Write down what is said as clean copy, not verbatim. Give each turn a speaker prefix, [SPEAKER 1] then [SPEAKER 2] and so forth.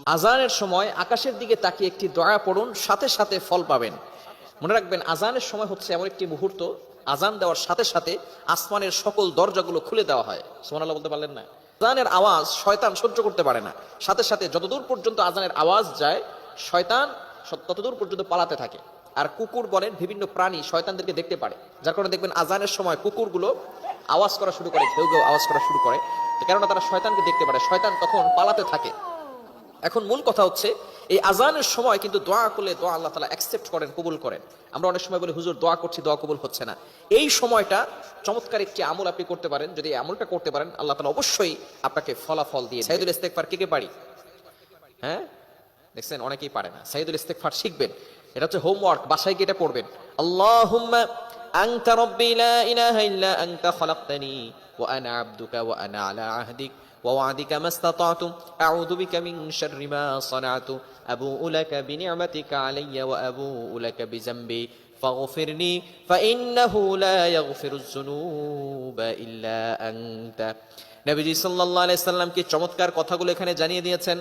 [SPEAKER 1] আজানের সময় আকাশের দিকে তাকিয়ে একটি দোয়া পড়ুন, সাথে সাথে ফল পাবেন। মনে রাখবেন, আজানের সময় হচ্ছে এমন একটি মুহূর্ত, আজান দেওয়ার সাথে সাথে আসমানের সকল দরজাগুলো খুলে দেওয়া হয়। সুবহানাল্লাহ বলতে পারলেন না? আজানের আওয়াজ শয়তান সহ্য করতে পারে না, সাথে সাথে যতদূর পর্যন্ত আজানের আওয়াজ যায় শয়তান ততদূর পর্যন্ত পালাতে থাকে। আর কুকুর বলেন বিভিন্ন প্রাণী শয়তানদেরকে দেখতে পারে, যার কারণে দেখবেন আজানের সময় কুকুরগুলো আওয়াজ করা শুরু করে, ঘেউ ঘেউ আওয়াজ করা শুরু করে, কেননা তারা শয়তানকে দেখতে পারে, শয়তান তখন পালাতে থাকে। এখন মূল কথা হচ্ছে, এই আজানের সময় কিন্তু দোয়া করলে দোয়া আল্লাহ তাআলা অ্যাকসেপ্ট করেন, কবুল করেন। আমরা অনেক সময় বলি হুজুর দোয়া করছি, দোয়া কবুল হচ্ছে না। এই সময়টা চমৎকার একটি আমল আপনি করতে পারেন। যদি এই আমলটা করতে পারেন, আল্লাহ তাআলা অবশ্যই আপনাকে ফলাফল দিয়ে। সাইয়্যিদুল ইস্তেগফার কে কে পারি? হ্যাঁ, দেখছেন অনেকেই পারে না। সাইয়্যিদুল ইস্তেগফার শিখবেন, এটা হচ্ছে হোমওয়ার্ক, বাসায় গিয়ে এটা পড়বেন। আল্লাহুম্মা আনতা রাব্বি লা ইলাহা ইল্লা আনতা খালাকতানি ওয়া আনা আবদুকা ওয়া আনা আলা আহদিক ووعدك ما استطعت أعوذ بك من شر ما صنعت أبوء لك بنعمتك علي وأبوء لك بذنبي فاغفر لي فإنه لا يغفر الذنوب إلا أنت। নবীজি সাল্লাল্লাহু আলাইহি সাল্লাম কি চমৎকার কথাগুলো এখানে জানিয়ে দিয়েছেন।